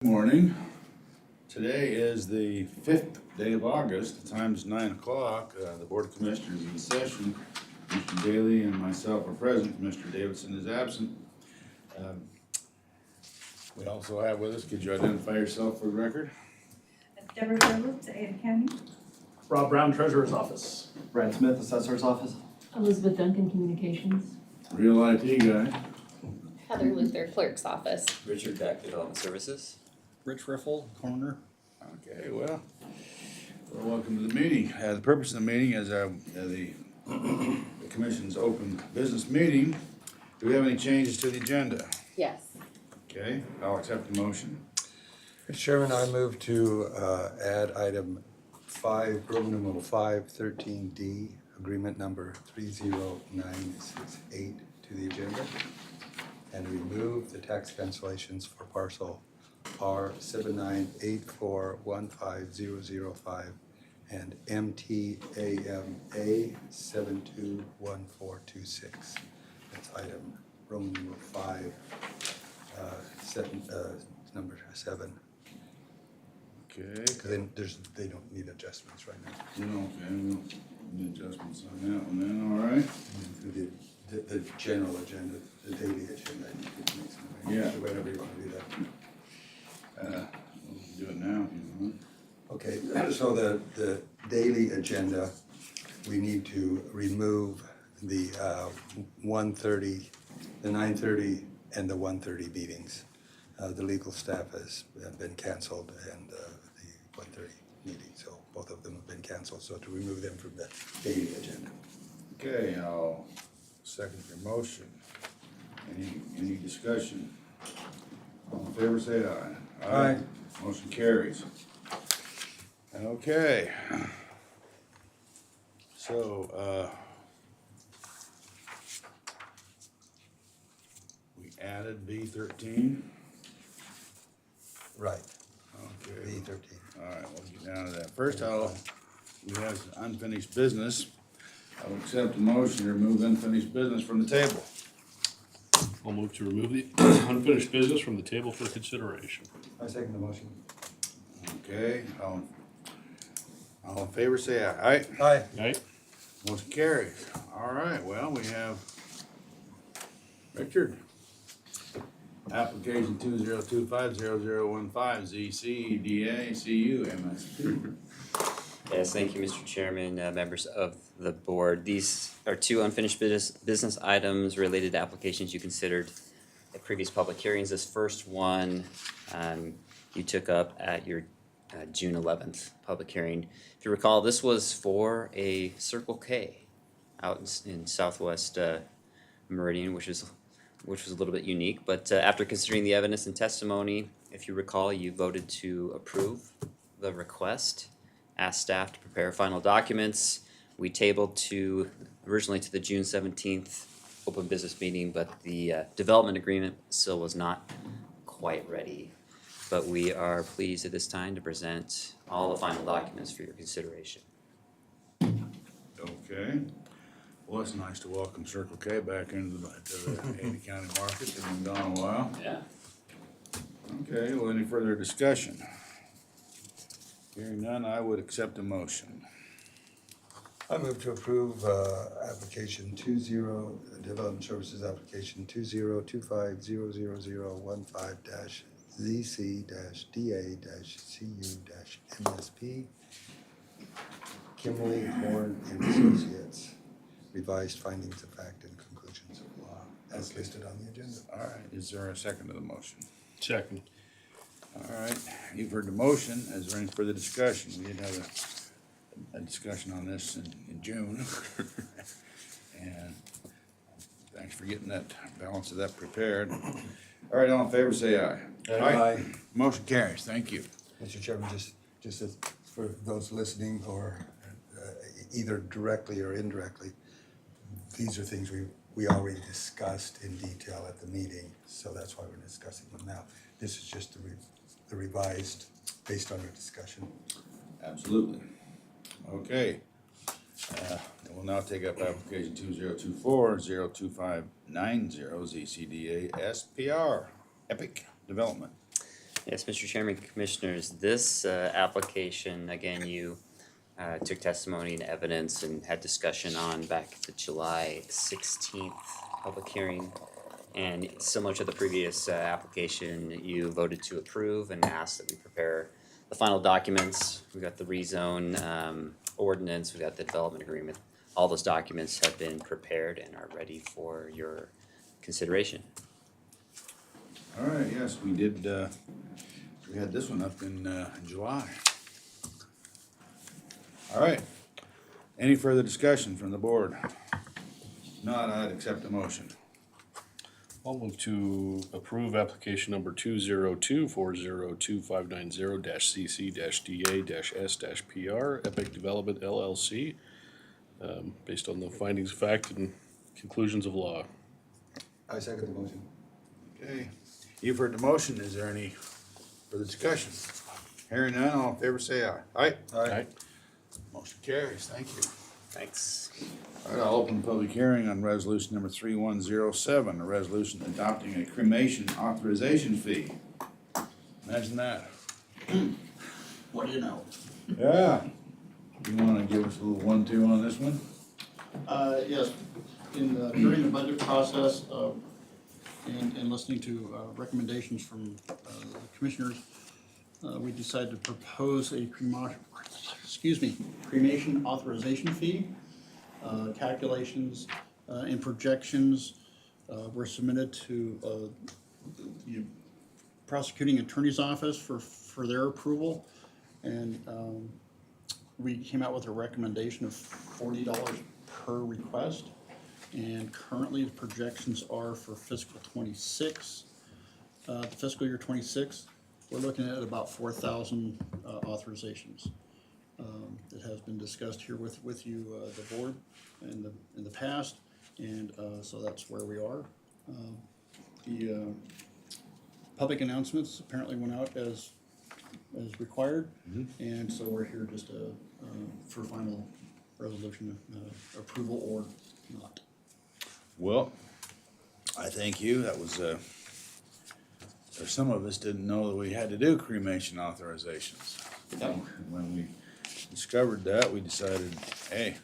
Morning. Today is the 5th day of August. The time is 9 o'clock. The Board of Commissioners is in session. Mr. Daly and myself are present. Mr. Davidson is absent. We also have with us, could you identify yourself for the record? Deborah Phillips, Ada County. Rob Brown, Treasurer's Office. Brad Smith, Assessor's Office. Elizabeth Duncan, Communications. Real IT guy. Heather Luther, Clerk's Office. Richard Beck, Development Services. Rich Riffle, Coroner. Okay, well, welcome to the meeting. The purpose of the meeting is the Commission's open business meeting. Do we have any changes to the agenda? Yes. Okay, I'll accept the motion. Mr. Chairman, I move to add item 5, Roman numeral 513D, agreement number 30968 to the agenda, and remove the tax cancellations for parcel R7984150005 and MTAMA 721426. That's item Roman numeral 5, number 7. Okay. Because they don't need adjustments right now. Okay, we'll need adjustments on that one then, all right? The general agenda, the daily agenda, you could make some, Yeah. whatever you want to do that. We'll do it now, if you want. Okay, so the daily agenda, we need to remove the 1:30, the 9:30 and the 1:30 meetings. The legal staff has been canceled and the 1:30 meeting, so both of them have been canceled, so to remove them from the daily agenda. Okay, I'll second your motion. Any discussion? All in favor, say aye. Aye. Motion carries. Okay. So, we added B13. Right, Okay. B13. All right, we'll get down to that. First, we have unfinished business. I will accept the motion to remove unfinished business from the table. I'll move to remove the unfinished business from the table for consideration. I second the motion. Okay, all in favor, say aye. Aye. Right? Motion carries. All right, well, we have Richard. Application 202500015 ZCDA CU MSP. Yes, thank you, Mr. Chairman, members of the board. These are two unfinished business items related to applications you considered at previous public hearings. This first one you took up at your June 11th public hearing. If you recall, this was for a Circle K out in Southwest Meridian, which was a little bit unique. But after considering the evidence and testimony, if you recall, you voted to approve the request, asked staff to prepare final documents. We tabled originally to the June 17th open business meeting, but the development agreement still was not quite ready. But we are pleased at this time to present all the final documents for your consideration. Okay. Well, it's nice to welcome Circle K back into the Ada County market. It's been gone a while. Yeah. Okay, well, any further discussion? Hearing none, I would accept a motion. I move to approve application Development Services application 202500015-ZC-DA-CU-MSP Kimberly Horn and Associates, revised findings of fact and conclusions of law as listed on the agenda. All right, is there a second to the motion? Second. All right, you've heard the motion. Is there any further discussion? We did have a discussion on this in June. And thanks for getting that balance of that prepared. All right, all in favor, say aye. Aye. Motion carries. Thank you. Mr. Chairman, just as for those listening or either directly or indirectly, these are things we already discussed in detail at the meeting, so that's why we're discussing them now. This is just the revised based on our discussion. Absolutely. Okay. We'll now take up application 2024-02590 ZCDA SPR Epic Development. Yes, Mr. Chairman, Commissioners, this application, again, you took testimony and evidence and had discussion on back at the July 16th public hearing. And similar to the previous application, you voted to approve and asked that we prepare the final documents. We got the rezone ordinance, we got the development agreement. All those documents have been prepared and are ready for your consideration. All right, yes, we did, we had this one up in July. All right, any further discussion from the board? Not, I'd accept the motion. I'll move to approve application number 202402590-CC-DA-S-PR, Epic Development LLC, based on the findings of fact and conclusions of law. I second the motion. Okay, you've heard the motion, is there any further discussion? Hearing none, all in favor say aye. Aye? Aye. Motion carries, thank you. Thanks. All right, I'll open the public hearing on resolution number 3107, a resolution adopting a cremation authorization fee. Imagine that. What do you know? Yeah. You wanna give us a little 1-2 on this one? Yes, during the budget process, and listening to recommendations from the commissioners, we decided to propose a cremation authorization fee. Calculations and projections were submitted to the prosecuting attorney's office for their approval. And we came out with a recommendation of $40 per request. And currently the projections are for fiscal '26. Fiscal year '26, we're looking at about 4,000 authorizations. It has been discussed here with you, the board, in the past, and so that's where we are. The public announcements apparently went out as required, and so we're here just for final resolution approval or not. Well, I thank you, that was, or some of us didn't know that we had to do cremation authorizations. When we discovered that, we decided, hey,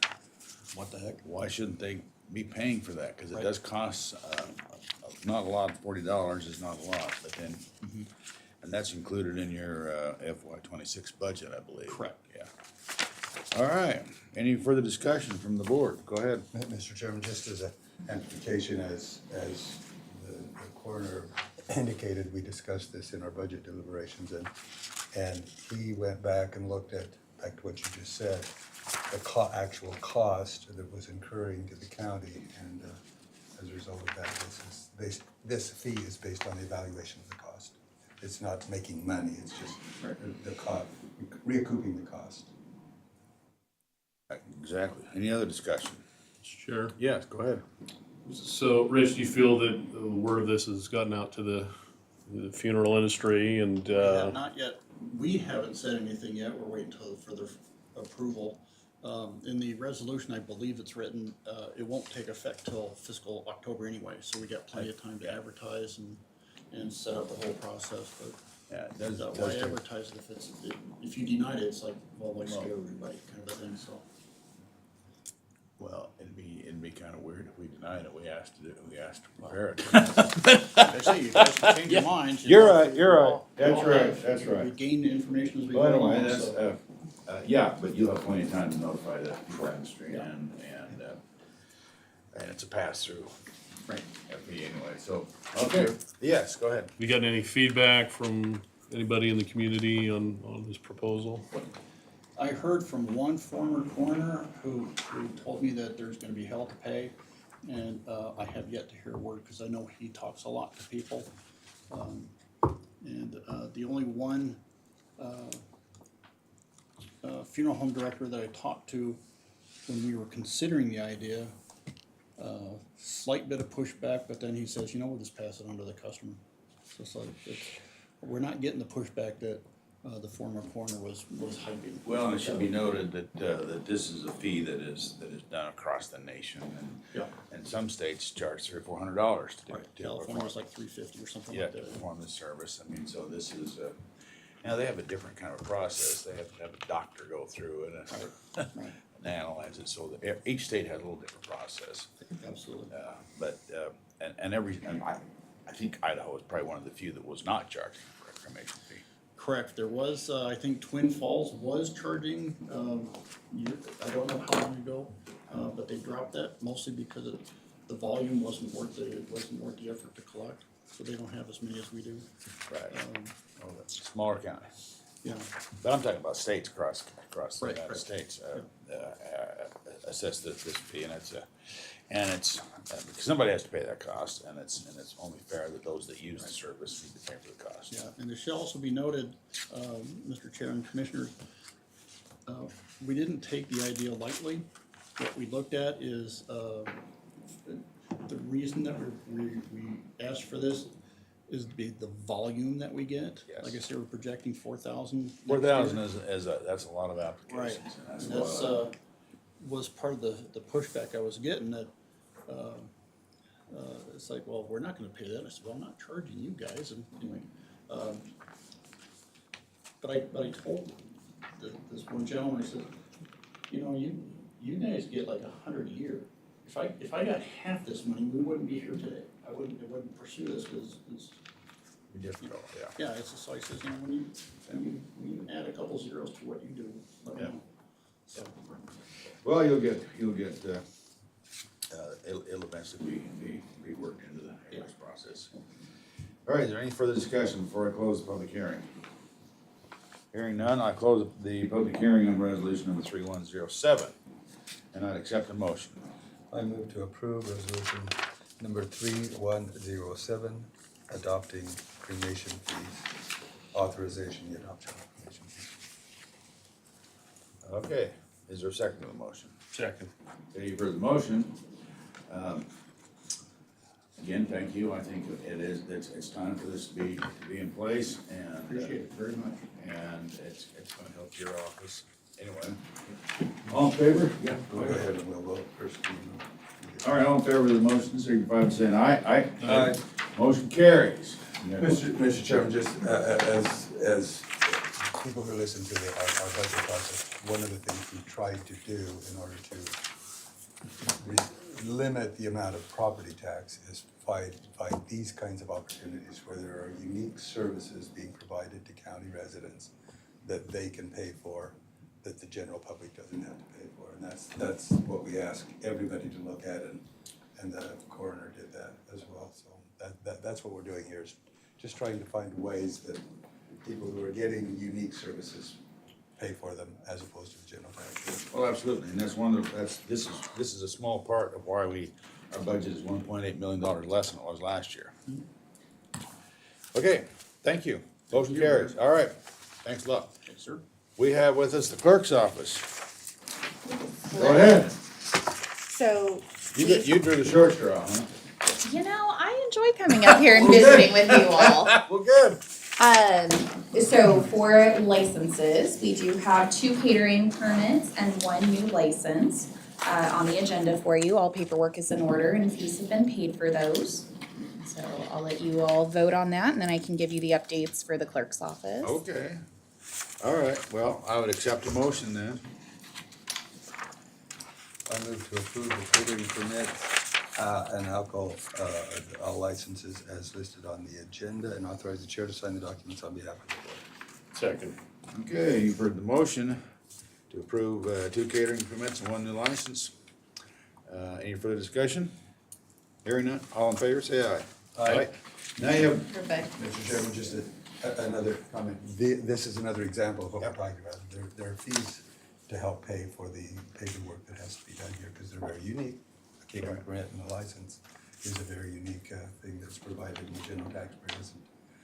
What the heck? why shouldn't they be paying for that? Cause it does cost, not a lot, $40 is not a lot, but then, and that's included in your, FY '26 budget, I believe. Correct. Yeah. All right, any further discussion from the board? Go ahead. Mr. Chairman, just as an amplification, as the coroner indicated, we discussed this in our budget deliberations, and he went back and looked at, back to what you just said, the actual cost that was incurring to the county, and as a result of that, this fee is based on the evaluation of the cost. It's not making money, it's just the cost, recouping the cost. Exactly. Any other discussion? Sure. Yes, go ahead. So, Rich, do you feel that the word of this has gotten out to the funeral industry and, Not yet. We haven't said anything yet. We're waiting until further approval. In the resolution, I believe it's written, it won't take effect till fiscal October anyway, so we got plenty of time to advertise and set up the whole process, but Yeah, it does, why advertise it if you denied it, it's like, well, why scare everybody kind of a thing, so. well, it'd be kinda weird if we denied it, we asked to prepare it. I say, you guys can change your minds. You're know, right, you're right. we'll That's all right, have- that's right. We gain the information as we go Well, along, anyway, that's, so. yeah, but you'll have plenty of time to notify the industry Yeah. and it's a pass-through. Right. Fee anyway, so, okay, yes, go ahead. we gotten any feedback from anybody in the community on this proposal? I heard from one former coroner who told me that there's gonna be hell to pay, and, I have yet to hear a word, cause I know he talks a lot to people. And the only one, funeral home director that I talked to when we were considering the idea, slight bit of pushback, but then he says, we'll just pass it on to the customer. So it's like, we're not getting the pushback that the former coroner was hyping. Well, and it should be noted that this is a fee that is done across the nation, Yeah. and some states charge $300 or $400 to do. Right, California was like $350 or something Yeah, like to that. perform this service. I mean, so this is, now they have a different kind of process. They have to have a doctor go through it and analyze it. So each state has a little different process. Absolutely. And I think Idaho is probably one of the few that was not charging a reclamation fee. Correct, there was, I think Twin Falls was charging, I don't know how long ago, but they dropped that mostly because the volume wasn't worth the effort to collect, so they don't have as many as we do. Right. Um, Well, that's a smaller county. Yeah, But I'm talking about states across the Right, United right. States, assess this fee, and it's, because somebody has to pay that cost, and it's only fair that those that use the service need to pay for the cost. yeah, and it should also be noted, Mr. Chair and Commissioners, we didn't take the idea lightly. What we looked at is, the reason that we asked for this is the volume that we get. Yes. Like I said, we're projecting 4,000. 4,000 that's a lot of applications. Right, and and a that's, lot of- was part of the pushback I was getting, that, it's like, well, we're not gonna pay that. I said, well, I'm not charging you guys, and anyway. But I told this one gentleman, I said, you know, you guys get like 100 a year. If I got half this money, we wouldn't be here today. I wouldn't pursue this, because it's, Be difficult, yeah. yeah, it's just like, says, you know, when you add a couple zeros to what you do, let me Yeah. know. So, Well, it'll eventually be worked into the process. All right, is there any further discussion before I close the public hearing? Hearing none, I close the public hearing on resolution number 3107, and I'd accept the motion. I move to approve resolution number 3107, adopting cremation fees, authorization, the adoption of cremation fees. Okay, is there a second to the motion? Second. Okay, you've heard the motion. Again, thank you. I think it's time for this to be in place, and appreciate it very much. and it's gonna help your office. Anyway, all in favor? Yeah. Go ahead and we'll vote first. All right, all in favor of the motion, signify by saying aye. Aye. Motion carries. Mr. Chairman, just as people who listen to our budget process, one of the things we tried to do in order to limit the amount of property tax is find these kinds of opportunities where there are unique services being provided to county residents that they can pay for, that the general public doesn't have to pay for. And that's what we ask everybody to look at, and the coroner did that as well. So that's what we're doing here, is just trying to find ways that people who are getting unique services pay for them as opposed to the general tax. Well, absolutely, and this is a small part of why our budget is $1.8 million less than it was last year. Okay, thank you. Motion carries. All right, thanks a lot. Yes, sir. We have with us the clerk's office. Go ahead. So, You drew the short straw, huh? you know, I enjoy coming up here and visiting with you all. Well, good. So for licenses, we do have 2 catering permits and 1 new license on the agenda for you. All paperwork is in order and fees have been paid for those. So I'll let you all vote on that, and then I can give you the updates for the clerk's office. Okay. All right, well, I would accept the motion then. I move to approve the catering permit and alcohol all licenses as listed on the agenda, and authorize the chair to sign the documents on behalf of the board. Second. Okay, you've heard the motion to approve 2 catering permits and 1 new license. Any further discussion? Hearing none, all in favor, say aye. Aye. Now you have, Perfect. Mr. Chairman, just another comment. This is another example of what we're Yep. talking about. There are fees to help pay for the paperwork that has to be done here, because they're very unique. A catering permit and a license is a very unique thing that's provided, and the general taxpayer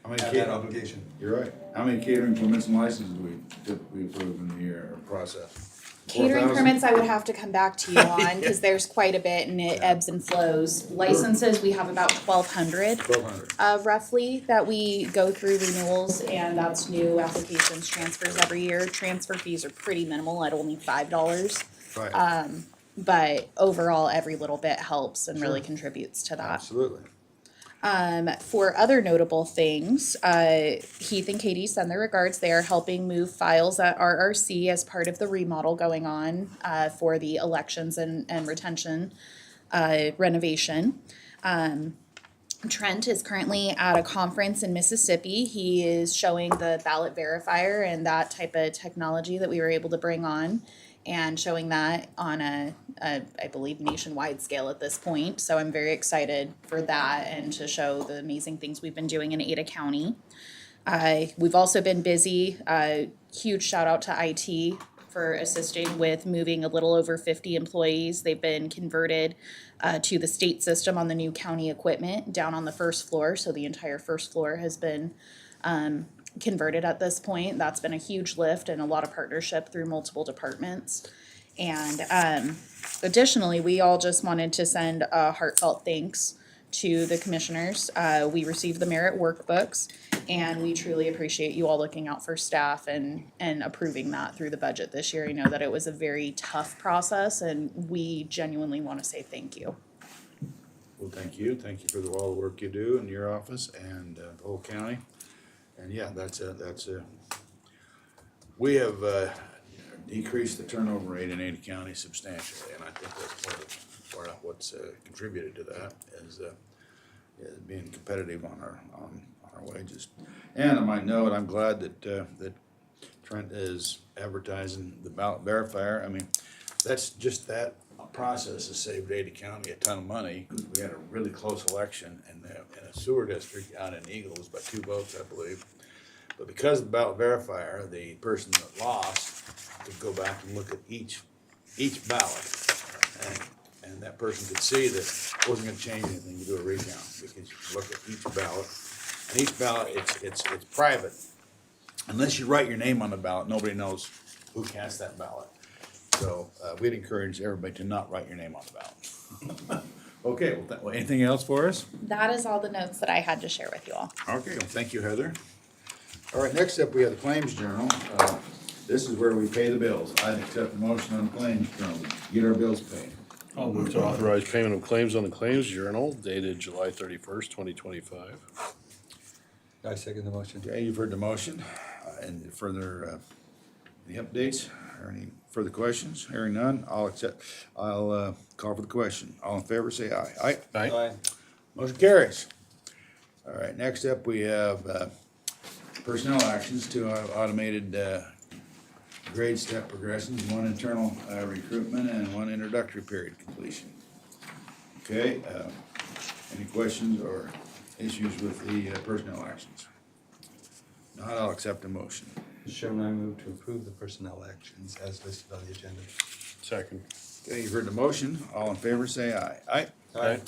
How many have that catering, obligation. you're right. How many catering permits and licenses do we typically approve in the year or process? Catering 4,000? permits, I would have to come back to you on, cause there's quite a bit and it ebbs and flows. Licenses, we have about 1,200. 1,200. Roughly that we go through renewals, and that's new applications, transfers every year. Transfer fees are pretty minimal at only $5. Right, But overall, every little bit helps and really Sure. contributes to that. absolutely. For other notable things, Heath and Katie send their regards. They are helping move files at RRC as part of the remodel going on for the elections and retention renovation. Trent is currently at a conference in Mississippi. He is showing the ballot verifier and that type of technology that we were able to bring on, and showing that on a I believe nationwide scale at this point. So I'm very excited for that and to show the amazing things we've been doing in Ada County. We've also been busy. Huge shout out to IT for assisting with moving a little over 50 employees. They've been converted to the state system on the new county equipment down on the first floor. So the entire first floor has been converted at this point. That's been a huge lift and a lot of partnership through multiple departments. And additionally, we all just wanted to send a heartfelt thanks to the commissioners. We received the merit workbooks, and we truly appreciate you all looking out for staff and approving that through the budget this year. I know that it was a very tough process, and we genuinely want to say thank you. Well, thank you for all the work you do in your office and the whole county. And yeah, we have decreased the turnover rate in Ada County substantially, and I think that's part of what's contributed to that is being competitive on our wages. And I might note, I'm glad that Trent is advertising the ballot verifier. I mean, that's just that process has saved Ada County a ton of money. We had a really close election in a sewer district out in Eagle. It was about 2 votes, I believe. But because of the ballot verifier, the person that lost could go back and look at each ballot. And that person could see that it wasn't gonna change anything to do a recount, because you can look at each ballot. And each ballot, it's private. Unless you write your name on the ballot, nobody knows who cast that ballot. So, we'd encourage everybody to not write your name on the ballot. Okay, well, anything else for us? That is all the notes that I had to share with you all. Okay, well, thank you, Heather. All right, next up, we have the claims journal. This is where we pay the bills. I accept the motion on the claims journal, get our bills paid. I'll move to authorize payment of claims on the Claims Journal dated July 31st, 2025. I second the motion. Okay, you've heard the motion. And further, any updates or any further questions? Hearing none, I'll call for the question. All in favor, say aye. Aye? Aye. Motion carries. All right, next up, we have personnel actions, 2 automated grade step progressions, 1 internal recruitment, and 1 introductory period completion. Okay, any questions or issues with the personnel actions? Not, I'll accept a motion. Mr. Chairman, I move to approve the personnel actions as listed on the agenda. Second. Okay, you've heard the motion. All in favor, say aye. Aye? Aye.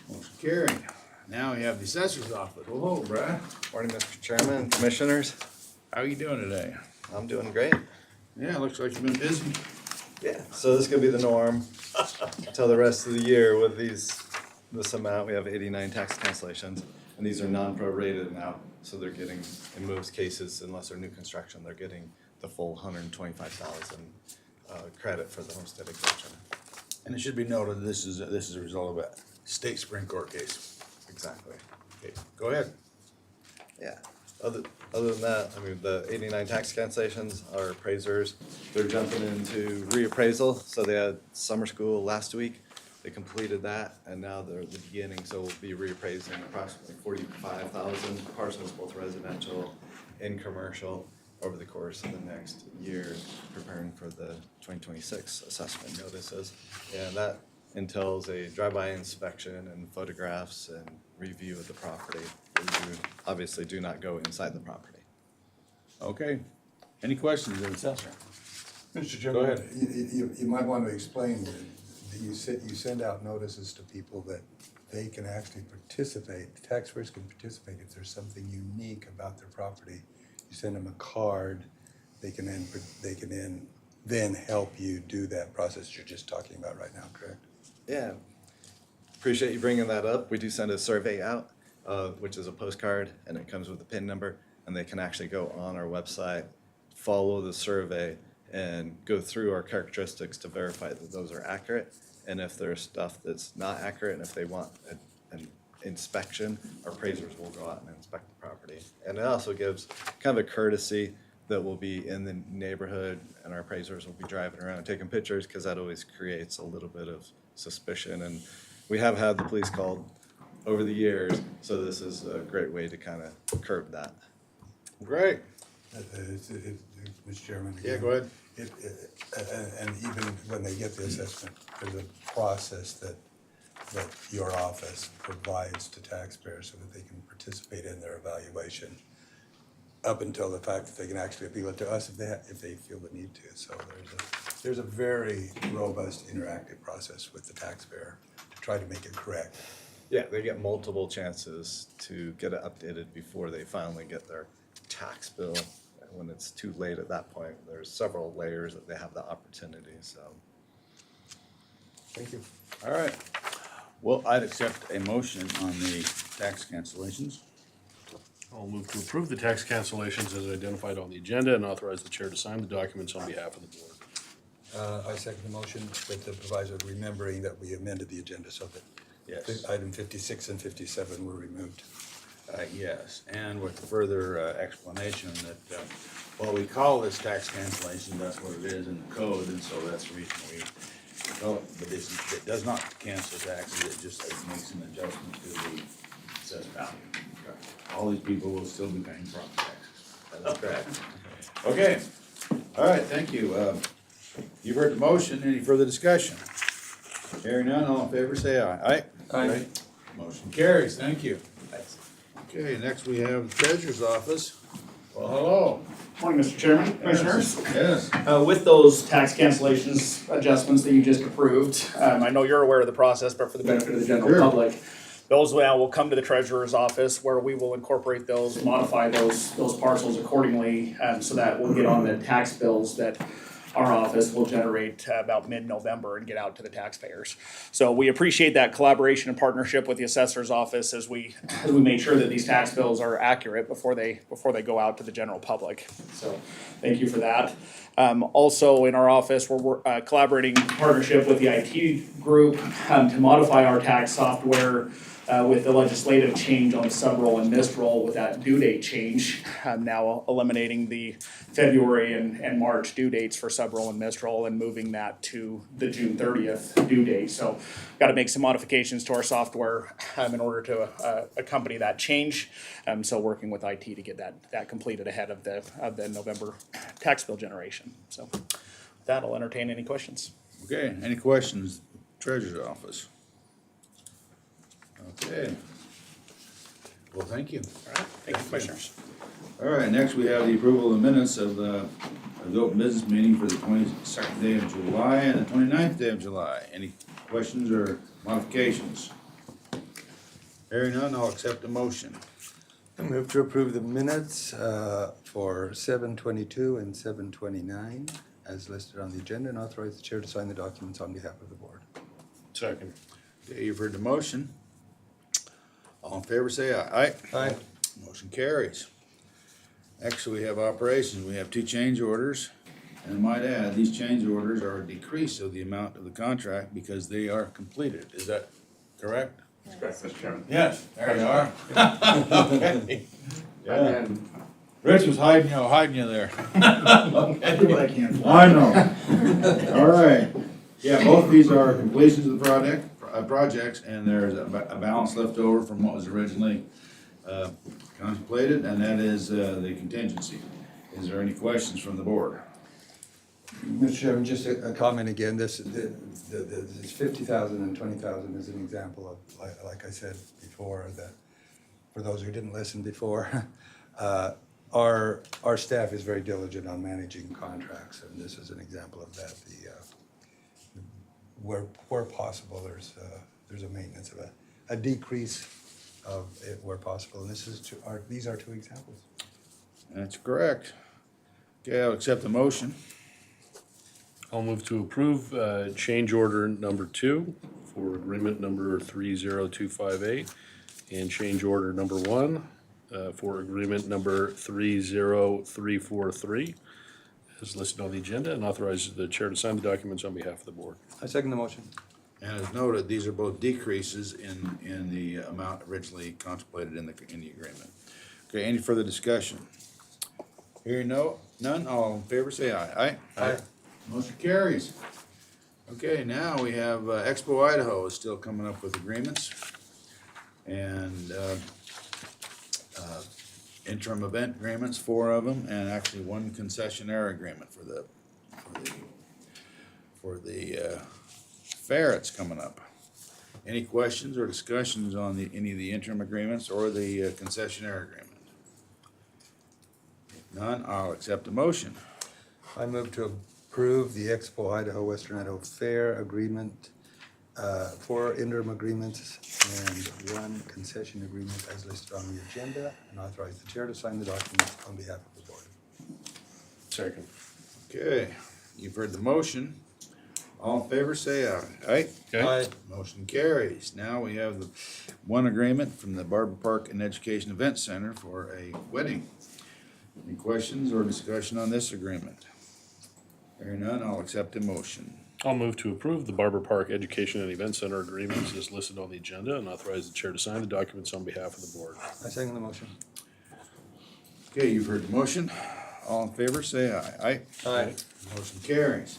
Motion carried. Now we have the assessor's office. Hello, Brad. Morning, Mr. Chairman and Commissioners. How are you doing today? I'm doing great. Yeah, looks like you've been busy. Yeah. So this is gonna be the norm until the rest of the year with this amount. We have 89 tax cancellations, and these are non-prorated now. So they're getting, in most cases, unless they're new construction, they're getting the full 125,000 credit for the homestead exemption. And it should be noted, this is a result of a state Supreme Court case. Exactly. Okay, go ahead. Yeah. Other than that, I mean, the 89 tax cancellations are appraisers. They're jumping into reappraisal. So they had summer school last week. They completed that, and now they're at the beginning. So we'll be reappraising approximately 45,000 parcels, both residential and commercial, over the course of the next year, preparing for the 2026 assessment notices. And that entails a drive-by inspection and photographs and review of the property. We obviously do not go inside the property. Okay. Any questions of the assessor? Mr. Go ahead. You might want to explain you send out notices to people that they can actually participate, the taxpayers can participate if there's something unique about their property. You send them a card, they can then help you do that process you're just talking about right now, correct? Yeah. Appreciate you bringing that up. We do send a survey out, which is a postcard, and it comes with a PIN number, and they can actually go on our website, follow the survey, and go through our characteristics to verify that those are accurate. And if there's stuff that's not accurate, and if they want an inspection, our appraisers will go out and inspect the property. And it also gives kind of a courtesy that we'll be in the neighborhood, and our appraisers will be driving around taking pictures, because that always creates a little bit of suspicion. And we have had the police called over the years, so this is a great way to kind of curb that. Great. Mr. Chairman. Yeah, again, go ahead. And even when they get the assessment, there's a process that your office provides to taxpayers so that they can participate in their evaluation up until the fact that they can actually appeal it to us if they feel the need to. So there's a very robust interactive process with the taxpayer to try to make it correct. Yeah, they get multiple chances to get it updated before they finally get their tax bill. And when it's too late at that point, there's several layers that they have the opportunity, so. Thank you. All right. Well, I'd accept a motion on the tax cancellations. I'll move to approve the tax cancellations as identified on the agenda and authorize the chair to sign the documents on behalf of the board. I second the motion with the proviso of remembering that we amended the agenda so that Yes. item 56 and 57 were removed. Yes, and with further explanation that while we call this tax cancellation, that's what it is in the code, and so that's the reason we call it. But it does not cancel taxes, it just makes an adjustment to the assessed value. All these people will still be paying property taxes. That's correct. Okay, all right, thank you. You've heard the motion, any further discussion? Hearing none, all in favor, say aye. Aye? Aye. Motion carries, thank you. Okay, next we have the treasurer's office. Well, hello. Morning, Mr. Chairman, Commissioners. Yes. With those tax cancellations adjustments that you just approved, I know you're aware of the process, but for the benefit of the general Sure. public, those now will come to the treasurer's office where we will incorporate those, modify those parcels accordingly, so that we'll get on the tax bills that our office will generate about mid-November and get out to the taxpayers. So we appreciate that collaboration and partnership with the assessor's office as we make sure that these tax bills are accurate before they go out to the general public. So thank you for that. Also in our office, we're collaborating in partnership with the IT group to modify our tax software with the legislative change on the sub-roll and mist-roll with that due date change, now eliminating the February and March due dates for sub-roll and mist-roll and moving that to the June 30th due date. So got to make some modifications to our software in order to accompany that change. So working with IT to get that completed ahead of the November tax bill generation. So with that, I'll entertain any questions. Okay, any questions, treasurer's office? Okay. Well, thank you. All right, thank you, Commissioners. All right, next we have the approval of the minutes of the open business meeting for the 22nd day of July and the 29th day of July. Any questions or modifications? Hearing none, I'll accept the motion. I move to approve the minutes for 7:22 and 7:29 as listed on the agenda and authorize the chair to sign the documents on behalf of the board. Second. Okay, you've heard the motion. All in favor, say aye. Aye. Aye. Motion carries. Next, we have operations. We have two change orders. And I might add, these change orders are a decrease of the amount of the contract because they are completed. Is that correct? That's correct, Mr. Chairman. Yes, there you are. Okay. Yeah. Rich was hiding you there. I do what I can. I know. All right. Yeah, both of these are completions of the projects, and there's a balance left over from what was originally contemplated, and that is the contingency. Is there any questions from the board? Mr. Chairman, just a comment again, this 50,000 and 20,000 is an example of, like I said before, that for those who didn't listen before, our staff is very diligent on managing contracts, and this is an example of that. where possible, there's a maintenance of a decrease of it where possible. And these are two examples. That's correct. Okay, I'll accept the motion. I'll move to approve change order number 2 for agreement number 30258 and change order number 1 for agreement number 30343 as listed on the agenda, and authorizes the chair to sign the documents on behalf of the board. I second the motion. And as noted, these are both decreases in the amount originally contemplated in the agreement. Okay, any further discussion? Hearing none, all in favor say aye. Aye? Aye. Motion carries. Okay, now we have Expo Idaho is still coming up with agreements. And interim event agreements, 4 of them, and actually 1 concessionaire agreement for the fair that's coming up. Any questions or discussions on any of the interim agreements or the concessionaire agreement? If none, I'll accept the motion. I move to approve the Expo Idaho Western Idaho Fair agreement, 4 interim agreements and 1 concession agreement as listed on the agenda, and authorize the chair to sign the documents on behalf of the board. Second. Okay, you've heard the motion. All in favor, say aye. Aye? Okay. Motion carries. Now we have the 1 agreement from the Barber Park and Education Event Center for a wedding. Any questions or discussion on this agreement? Hearing none, I'll accept the motion. I'll move to approve the Barber Park Education and Event Center agreements as listed on the agenda, and authorize the chair to sign the documents on behalf of the board. I second the motion. Okay, you've heard the motion. All in favor, say aye. Aye? Aye. Motion carries.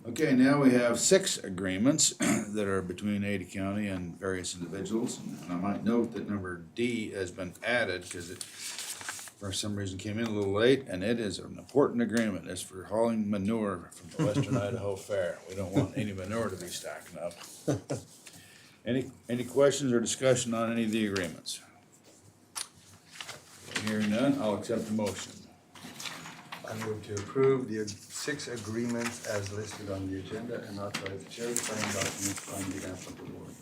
Okay, now we have 6 agreements that are between Ada County and various individuals. And I might note that number D has been added because it, for some reason, came in a little late, and it is an important agreement. It's for hauling manure from the Western Idaho Fair. We don't want any manure to be stacking up. Any questions or discussion on any of the agreements? Hearing none, I'll accept the motion. I move to approve the 6 agreements as listed on the agenda, and authorize the chair to sign documents on behalf of the board.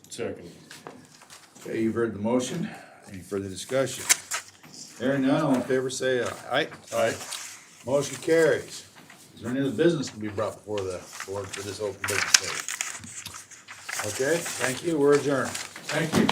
Second. Okay, you've heard the motion. Any further discussion? Hearing none, all in favor say aye. Aye? Aye. Motion carries. Is there any other business to be brought before the board for this open business day? Okay, thank you. We're adjourned. Thank you.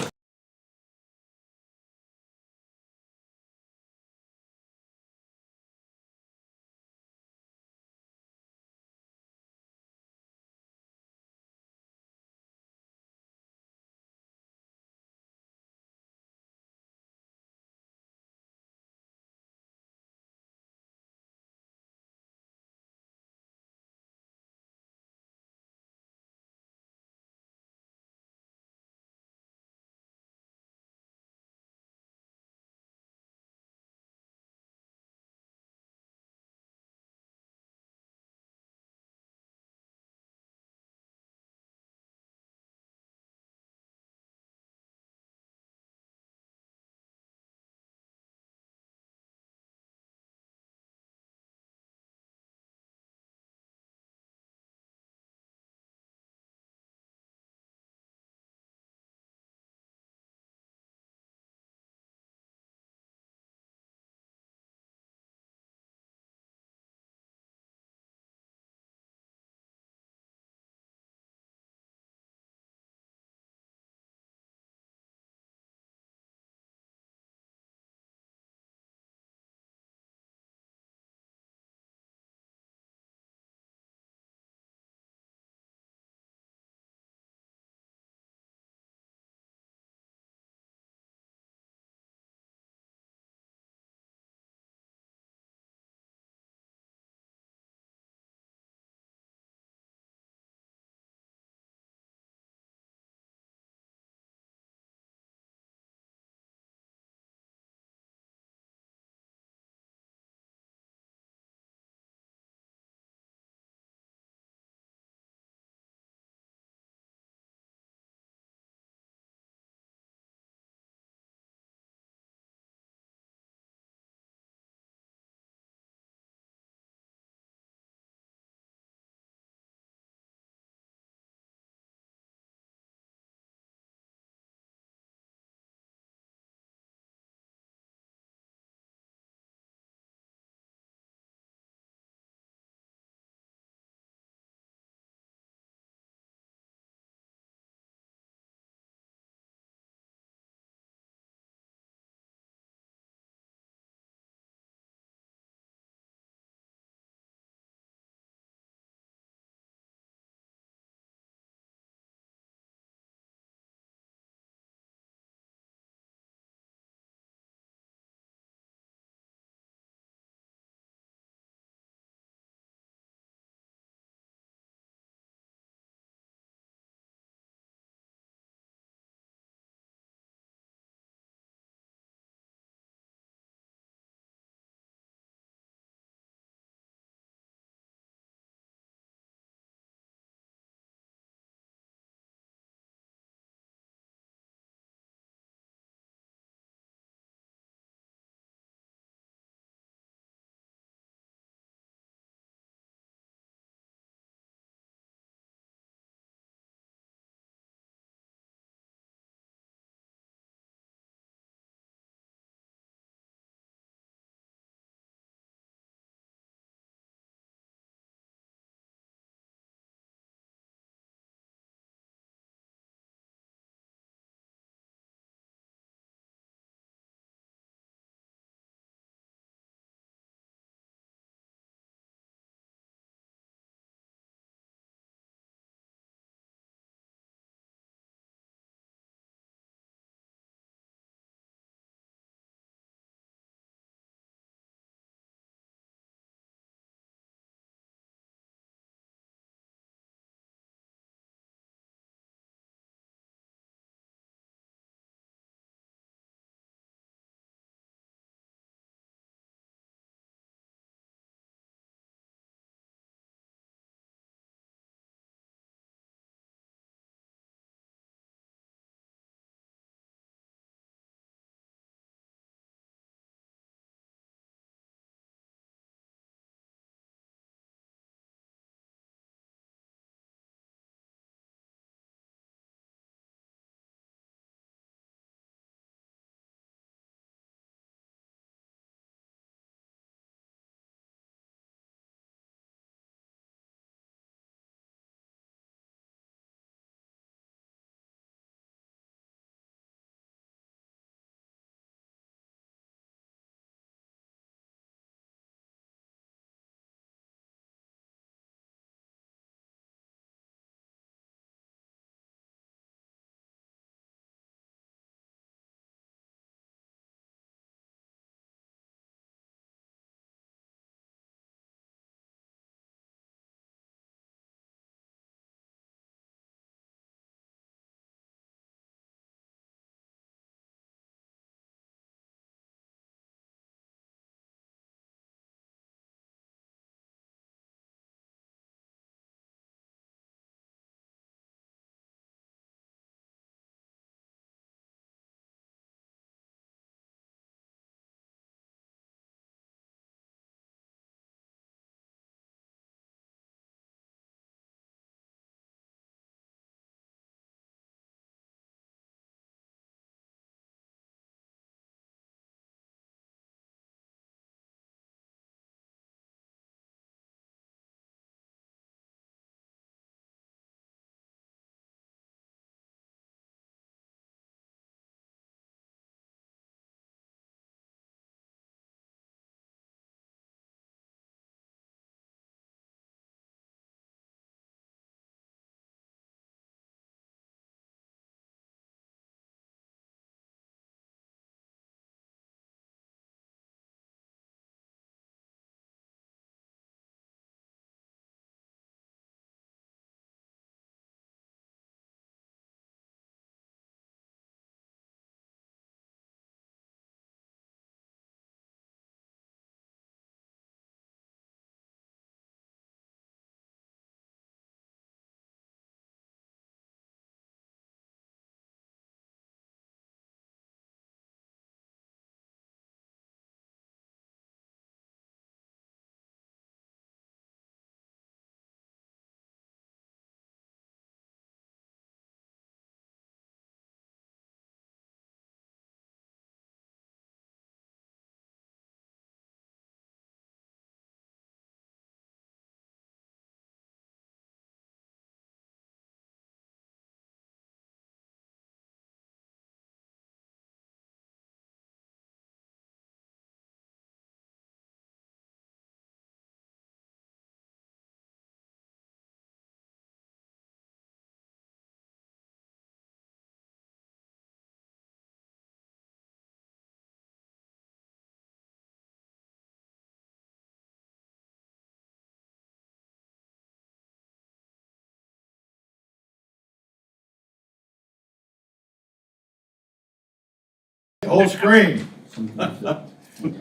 whole screen.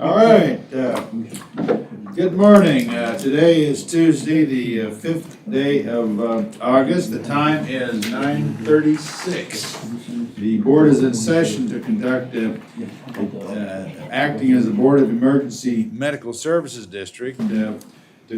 All right, good morning. Today is Tuesday, the 5th day of August. The time is 9:36. The board is in session to conduct, acting as the Board of Emergency Medical Services District, to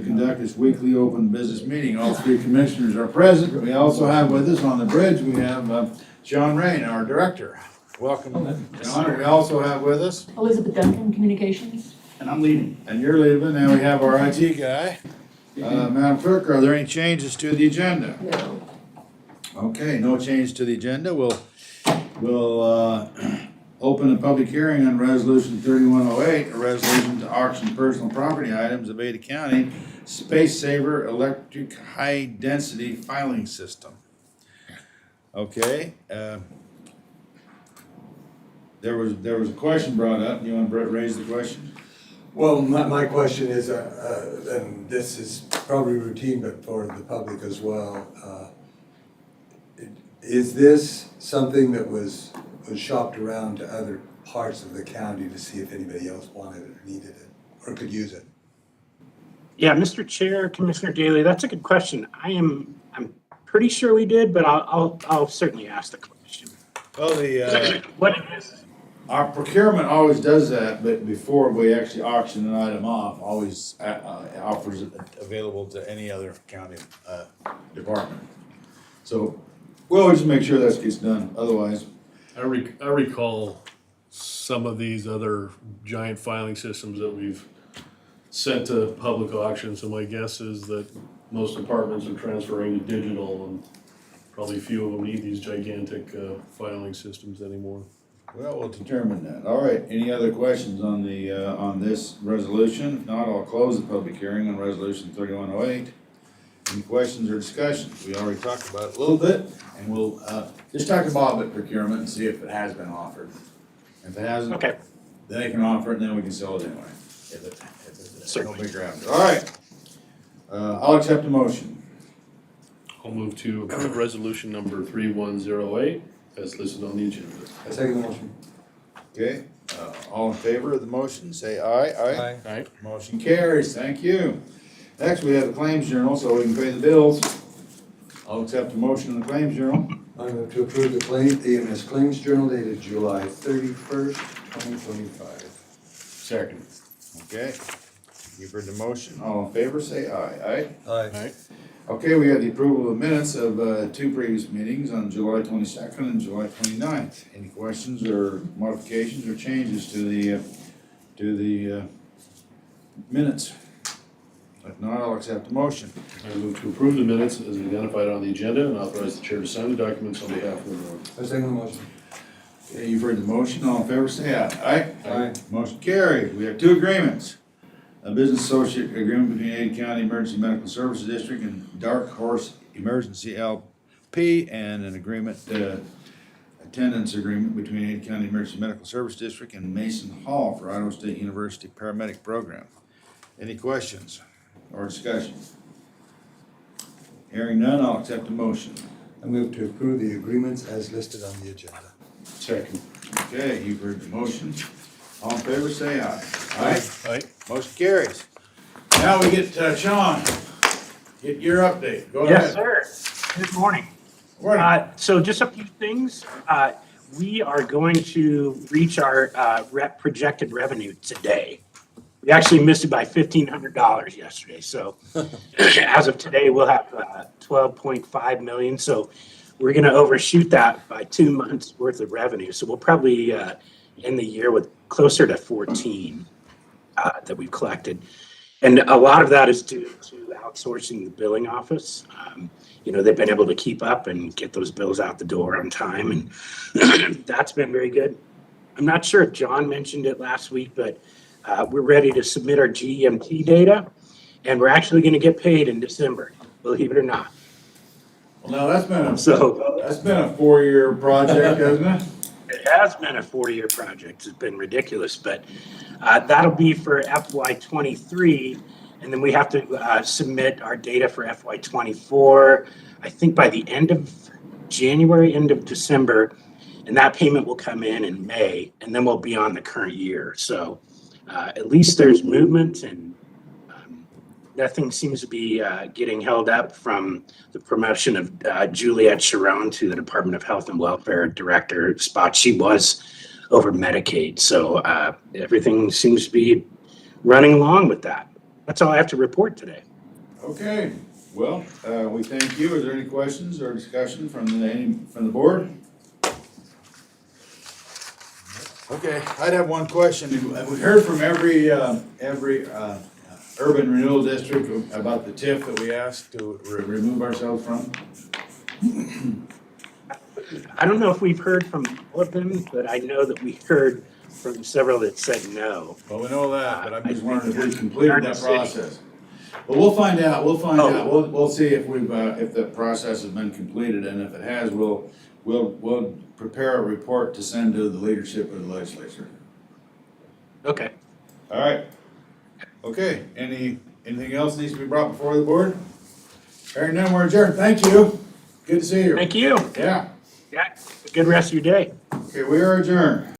conduct its weekly open business meeting. All three commissioners are present. We also have with us on the bridge, we have John Rain, our director. Welcome, John. We also have with us, Elizabeth Duncan, Communications. And I'm leaving. and you're leaving, and we have our IT guy. Madam Clerk, are there any changes to the agenda? No. Okay, no change to the agenda. We'll open a public hearing on Resolution 3108, a resolution to auction personal property items of Ada County Space Saver Electric High Density Filing System. Okay, there was a question brought up. You want to raise the question? Well, my question is, and this is probably routine, but for the public as well, is this something that was shopped around to other parts of the county to see if anybody else wanted it or needed it or could use it? Yeah, Mr. Chair, Commissioner Daly, that's a good question. I'm pretty sure we did, but I'll certainly ask the question. Well, What is? our procurement always does that, but before we actually auction an item off, always offers it available to any other county department. So we'll always make sure that gets done, otherwise. I recall some of these other giant filing systems that we've sent to public auction, so my guess is that most departments are transferring to digital, and probably few of them need these gigantic filing systems anymore. Well, we'll determine that. All right, any other questions on on this resolution? If not, I'll close the public hearing on Resolution 3108. Any questions or discussions? We already talked about it a little bit, and we'll just talk to Bob at procurement and see if it has been offered. If it hasn't, Okay. then they can offer it, and then we can sell it anyway. If it's no Certainly. big ground. All right. I'll accept the motion. I'll move to approve resolution number 3108 as listed on the agenda. I second the motion. Okay, all in favor of the motion, say aye. Aye. Aye. Motion carries, thank you. Next, we have the claims journal, so we can pay the bills. I'll accept the motion on the claims journal. I move to approve the EMS Claims Journal dated July 31st, 2025. Second. Okay, you've heard the motion, all in favor, say aye. Aye. Aye. Okay, we have the approval of minutes of two previous meetings on July 22nd and July 29th. Any questions or modifications or changes to the minutes? If not, I'll accept the motion. I move to approve the minutes as identified on the agenda and authorize the chair to sign the documents on behalf of the board. I second the motion. Okay, you've heard the motion, all in favor, say aye. Aye? Aye. Motion carried. We have two agreements. A business associate agreement between Ada County Emergency Medical Services District and Dark Horse Emergency LP, and an agreement, attendance agreement between Ada County Emergency Medical Service District and Mason Hall for Idaho State University Paramedic Program. Any questions or discussion? Hearing none, I'll accept the motion. I move to approve the agreements as listed on the agenda. Second. Okay, you've heard the motion. All in favor, say aye. Aye? Aye. Motion carries. Now we get, Sean, get your update. Go ahead. Yes, sir. Good morning. Morning. So just a few things. We are going to reach our projected revenue today. We actually missed it by $1,500 yesterday. So as of today, we'll have 12.5 million. So we're going to overshoot that by 2 months worth of revenue. So we'll probably end the year with closer to 14 that we've collected. And a lot of that is due to outsourcing the billing office. They've been able to keep up and get those bills out the door on time, and that's been very good. I'm not sure if John mentioned it last week, but we're ready to submit our GEMT data, and we're actually going to get paid in December, believe it or not. Well, now that's been a So 4-year project, hasn't it? it has been a 4-year project. It's been ridiculous, but that'll be for FY23, and then we have to submit our data for FY24, I think by the end of January, end of December. And that payment will come in May, and then we'll be on the current year. So at least there's movement, and nothing seems to be getting held up from the promotion of Juliette Sharon to the Department of Health and Welfare Director spot. She was over Medicaid, so everything seems to be running along with that. That's all I have to report today. Okay, well, we thank you. Is there any questions or discussion from the board? Okay, I'd have one question. We heard from every urban renewal district about the TIF that we asked to remove ourselves from. I don't know if we've heard from all of them, but I know that we heard from several that said no. Well, we know that, but I'm just wondering if we completed that process. Well, we'll find out, we'll see if if the process has been completed, and if it has, we'll prepare a report to send to the leadership of the legislature. Okay. All right. Okay, anything else needs to be brought before the board? Hearing none, we're adjourned. Thank you. Good to see you. Thank you. Yeah. Yeah. Good rest of your day. Okay, we are adjourned.